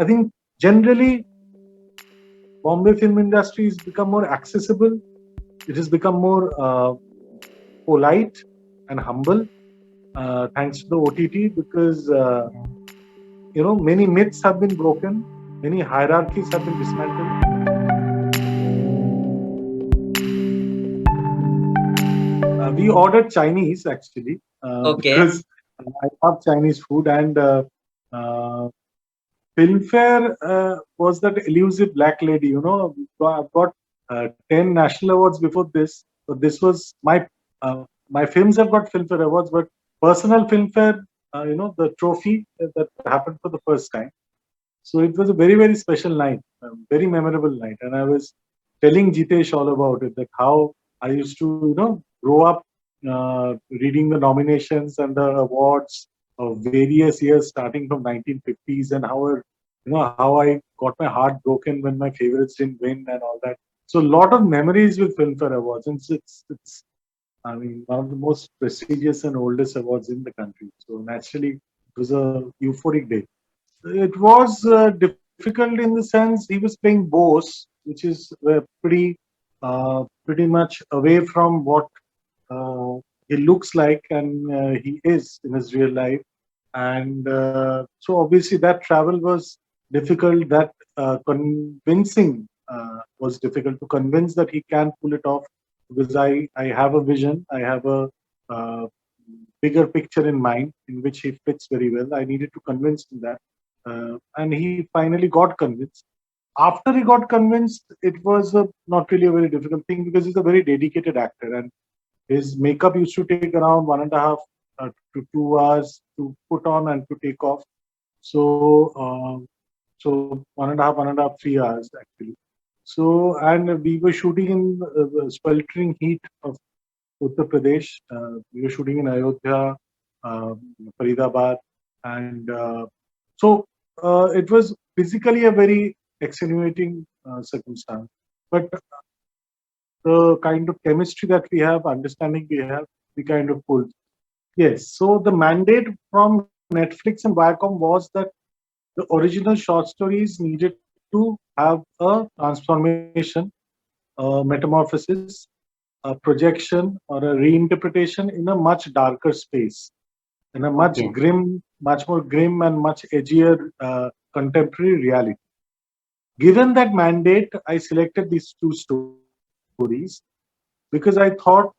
I think generally Bombay film industry has become more accessible. It has become more polite and humble thanks to the OTT because many myths have been broken, many hierarchies have been dismantled. We ordered Chinese actually Okay. because I love Chinese food and Filmfare was that elusive black lady. I've got 10 national awards before this. So this was my films have got Filmfare awards, but personal Filmfare, the trophy that happened for the first time. So it was a very very special night, very memorable night, and I was telling Jitesh all about it, that how I used to grow up reading the nominations and the awards of various years starting from 1950s, and how I got my heart broken when my favorites didn't win and all that. So a lot of memories with Filmfare Awards, and it's I mean one of the most prestigious and oldest awards in the country. So naturally, it was a euphoric day. It was difficult in the sense he was playing Bose, which is pretty much away from what he looks like and he is in his real life. And so obviously that travel was difficult. That convincing was difficult to convince that he can pull it off because I have a vision. I have a uh, bigger picture in mind in which he fits very well. I needed to convince him that, and he finally got convinced. After he got convinced, it was not really a very difficult thing because he's a very dedicated actor, and his makeup used to take around 1.5 to 2 hours to put on and to take off. So 1.5, 3 hours actually. So, and we were shooting in the sweltering heat of Uttar Pradesh. We were shooting in Ayodhya, uh, Faridabad, and it was physically a very extenuating circumstance. But the kind of chemistry that we have, understanding we have, we kind of pulled. Yes. So the mandate from Netflix and Viacom was that the original short stories needed to have a transformation, a metamorphosis, a projection, or a reinterpretation in a much darker space, in a Okay. much more grim and much edgier contemporary reality. Given that mandate, I selected these two stories because I thought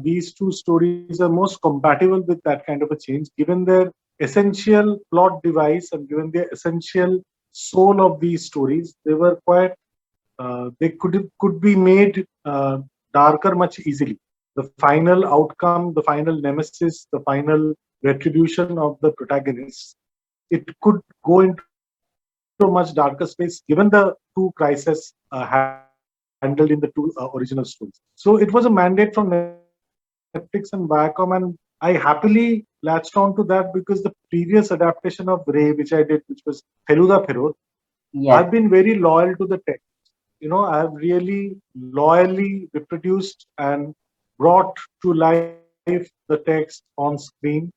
these two stories are most compatible with that kind of a change, given their essential plot device and given their essential soul of these stories. They could be made darker much easily. The final outcome, the final nemesis, the final retribution of the protagonist, it could go into a much darker space given the two crises handled in the two original stories. So it was a mandate from Netflix and Viacom, and I happily latched on to that because the previous adaptation of Ray, which I did, which was Feluda Phirod, I've been very loyal to the Yes. text. I've really loyally reproduced and brought to life the text on screen.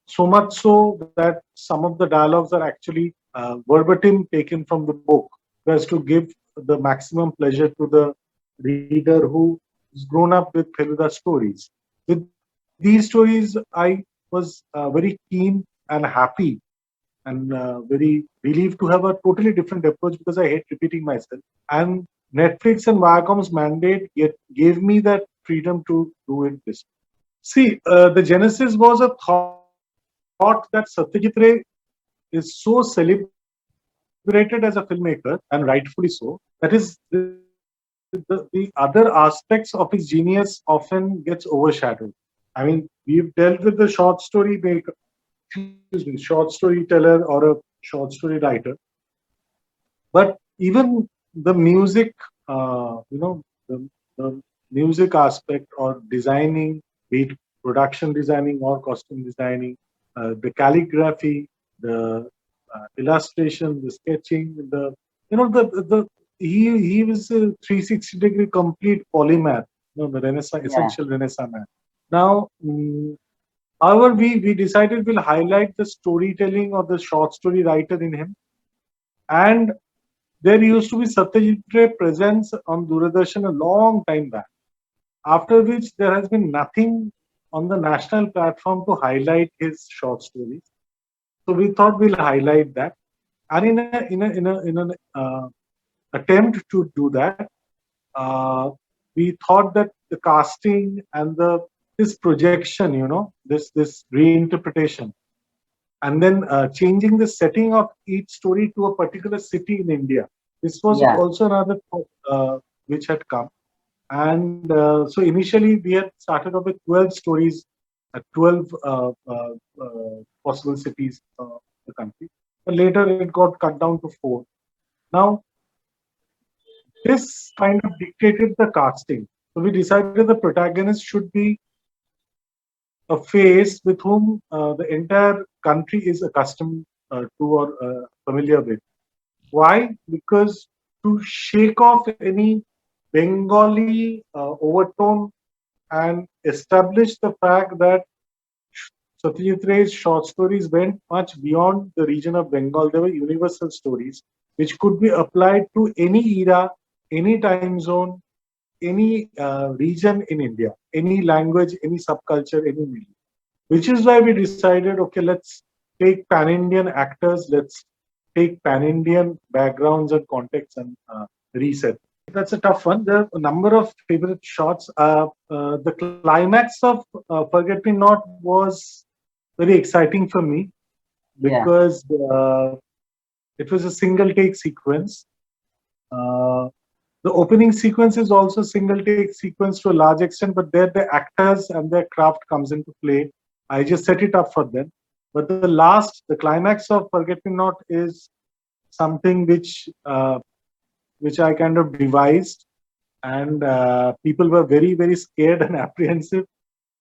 So much so that some of the dialogues are actually verbatim taken from the book, so as to give the maximum pleasure to the reader who is grown up with Feluda stories. With these stories, I was very keen and happy and very relieved to have a totally different approach because I hate repeating myself. And Netflix and Viacom's mandate gave me that freedom to do it this way. See, the genesis was a thought that Satyajit Ray is so celebrated as a filmmaker, and rightfully so. That is the other aspects of his genius often gets overshadowed. I mean, we've dealt with the short storyteller or a short story writer, but even the music, the music aspect or designing, be it production designing or costume designing, the calligraphy, the illustration, the sketching, the he was a 360-degree complete polymath, the Renaissance Yeah. essential Renaissance man. Now, however, we decided we'll highlight the storytelling or the short story writer in him, And there used to be Satyajit Ray presence on Doordarshan a long time back. After which there has been nothing on the national platform to highlight his short stories. So we thought we'll highlight that. And in an attempt to do that, uh, we thought that the casting and the this projection, this reinterpretation, and then changing the setting of each story to a particular city in India. This was Yeah. also another thought, which had come. And so initially we had started off with 12 stories, 12 possible cities of the country. But later it got cut down to four. Now, this kind of dictated the casting. So we decided the protagonist should be a face with whom the entire country is accustomed to or familiar with. Why? Because to shake off any Bengali overtone and establish the fact that Satyajit Ray's short stories went much beyond the region of Bengal. They were universal stories which could be applied to any era, any time zone, any region in India, any language, any subculture, any media. Which is why we decided, okay, let's take pan Indian actors, let's take pan Indian backgrounds and contexts and reset. That's a tough one. There are a number of favorite shots. The climax of Forget Me Not was very exciting for me Yeah. because it was a single take sequence. Uh, the opening sequence is also single take sequence to a large extent, but there the actors and their craft comes into play. I just set it up for them. But the climax of Forget Me Not is something which I kind of devised, and people were very very scared and apprehensive.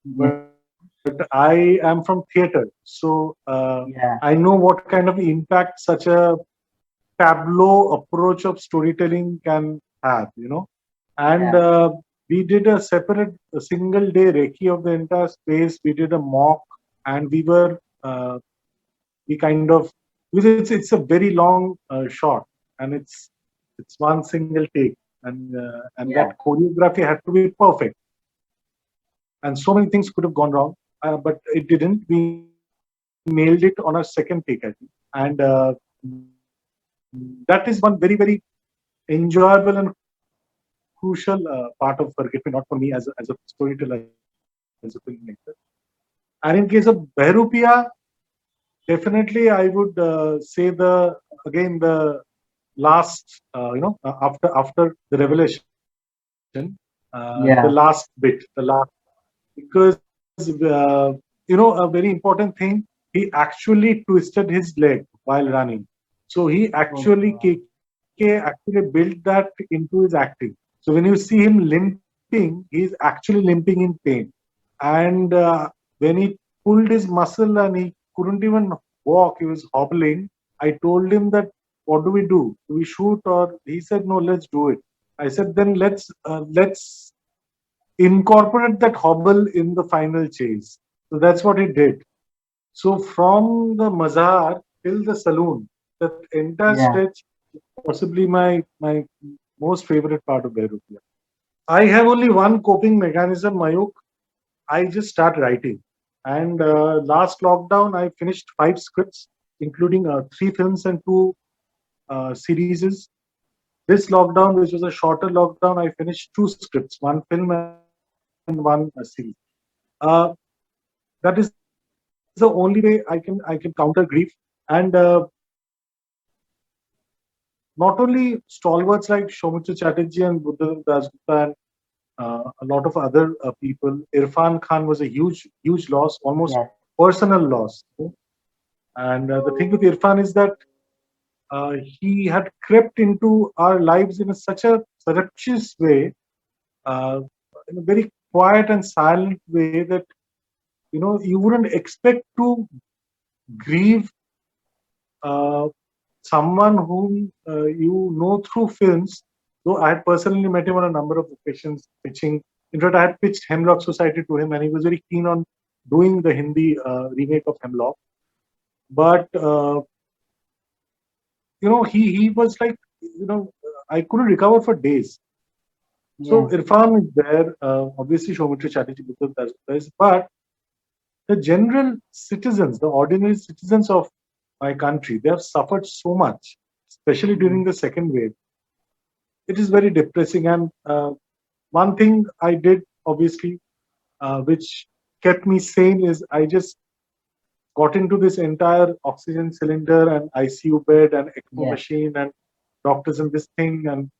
Mhm. But I am from theater, so I Yeah. know what kind of impact such a tableau approach of storytelling can have, And Yeah. we did a separate, a single day recce of the entire space. We did a mock, and we kind of, because it's a very long shot, and it's one single take, and that Yeah. choreography had to be perfect, and so many things could have gone wrong, but it didn't. We nailed it on our second take, I think, and that is one very very enjoyable and crucial part of Forget Me Not for me as a storyteller, as a filmmaker. And in case of Behrupia, definitely I would say the last, after the revelation, the last bit, Yeah. because a very important thing, he actually twisted his leg while running. So he actually Oh God. KK actually built that into his acting. So when you see him limping, he's actually limping in pain. And when he pulled his muscle and he couldn't even walk, he was hobbling. I told him that, what do we do? Do we shoot? Or he said, no, let's do it. I said, then let's incorporate that hobble in the final chase. So that's what he did. So from the Mazar till the saloon, that entire Yeah. stretch is possibly my most favorite part of Beirut. I have only one coping mechanism, Mayuk. I just start writing. And last lockdown, I finished 5 scripts, including 3 films and 2 series. This lockdown, which was a shorter lockdown, I finished 2 scripts, one film and one series. Uh, that is the only way I can counter grief. And not only stalwarts like Shomitra Chatterjee and Buddha Dasgupta and a lot of other people, Irfan Khan was a huge loss, almost Yes. personal loss. And the thing with Irfan is that he had crept into our lives in such a surreptitious way, uh, in a very quiet and silent way, that you wouldn't expect to grieve uh, someone whom you know through films. Though I had personally met him on a number of occasions, pitching. In fact, I had pitched Hemlock Society to him, and he was very keen on doing the Hindi remake of Hemlock. But he was like, I couldn't recover for days. So Yeah. Irfan is there, obviously Soumitra Chatterjee because that's this, but the general citizens, the ordinary citizens of my country, they have suffered so much, especially during Mm. the second wave. It is very depressing. And one thing I did, obviously, which kept me sane, is I just got into this entire oxygen cylinder and ICU bed and ECMO Yeah. machine and doctors and this thing, and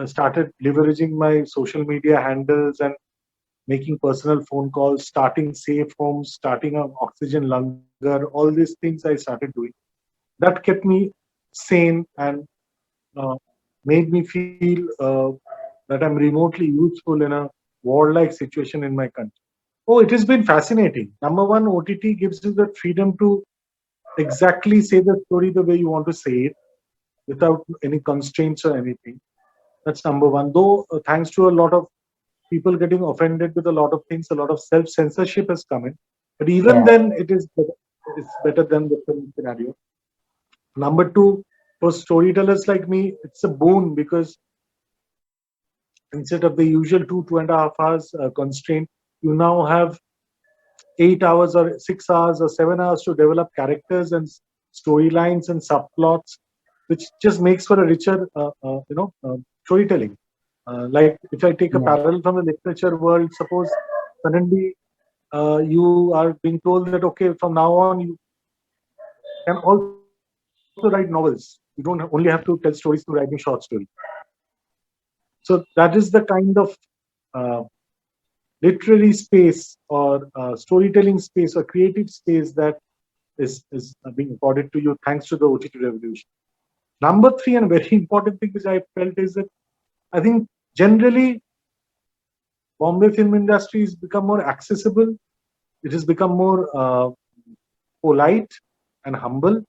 started leveraging my social media handles and making personal phone calls, starting safe homes, starting an oxygen langar, all these things I started doing. That kept me sane and uh, made me feel that I'm remotely useful in a warlike situation in my country. Oh, it has been fascinating. Number one, OTT gives you the freedom to exactly say the story the way you want to say it without any constraints or anything. That's number one. Though, thanks to a lot of people getting offended with a lot of things, a lot of self censorship has come in. But even Yeah. then, it's better than the film scenario. Number two, for storytellers like me, it's a boon because instead of the usual 2.5 hours constraint, you now have 8 hours or 6 hours or 7 hours to develop characters and storylines and subplots, which just makes for a richer, storytelling. Like if I take a Yeah. parallel from the literature world, suppose suddenly you are being told that okay, from now on you can also write novels. You don't only have to tell stories through writing short stories. So that is the kind of uh, literary space or storytelling space or creative space that is being accorded to you thanks to the OTT revolution. Number three, and very important thing which I felt is that I think generally Bombay film industry has become more accessible. It has become more polite and humble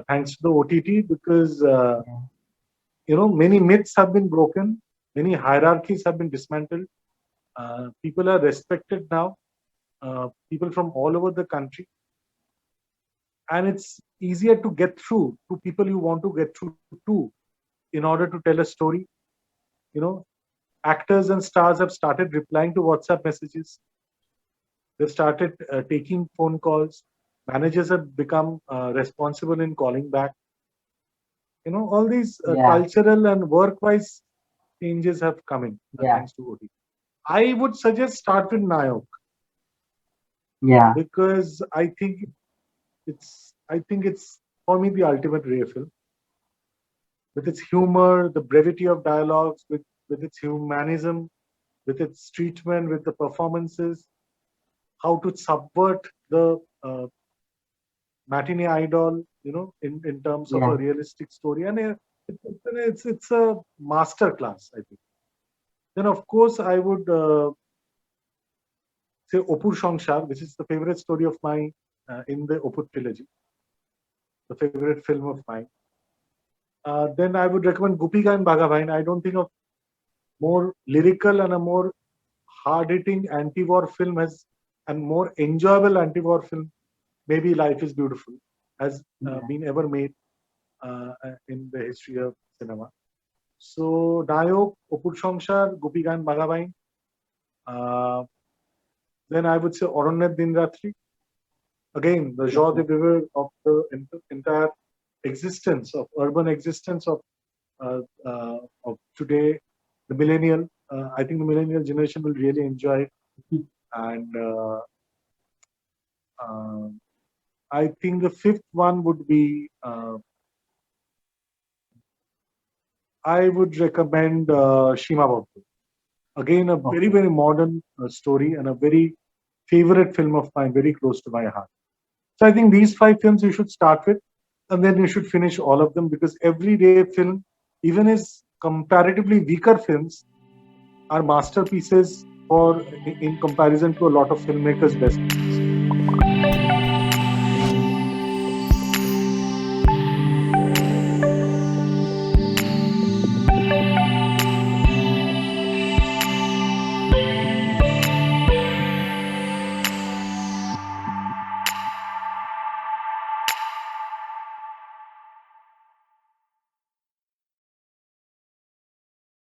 thanks to the OTT because Yeah. many myths have been broken, many hierarchies have been dismantled. People are respected now. People from all over the country, and it's easier to get through to people you want to get through to in order to tell a story. You know, actors and stars have started replying to WhatsApp messages. They've started taking phone calls. Managers have become responsible in calling back. All these Yeah. cultural and work-wise changes have come in Yeah. thanks to OTT. I would suggest start with Nayok Yeah. because I think it's for me the ultimate Ray film with its humor, the brevity of dialogues, with its humanism, with its treatment, with the performances, how to subvert the matinee idol, in terms of a Yeah. realistic story, and it's a master class, I think. Then of course I would say Opur Shongshar, which is the favorite story of mine in the Opur trilogy, the favorite film of mine. Then I would recommend Gupika and Bhagavain. I don't think of more lyrical and a more hard-hitting anti-war film has and more enjoyable anti-war film. Maybe Life is Beautiful has Yeah. been ever made in the history of cinema. So Nayok, Opur Shongshar, Gupigan Bhagavain. Uh, then I would say Aranyat Dinratri. Again, the joie de Okay. vivre of the entire existence of urban existence of today, the millennial. I think the millennial generation will really enjoy it, and uh, I think the fifth one would be I would recommend Shima Bhakti. Again, a very, Okay. very modern story and a very favorite film of mine, very close to my heart. So I think these five films you should start with, and then you should finish all of them because everyday film, even his comparatively weaker films, are masterpieces in comparison to a lot of filmmakers' best.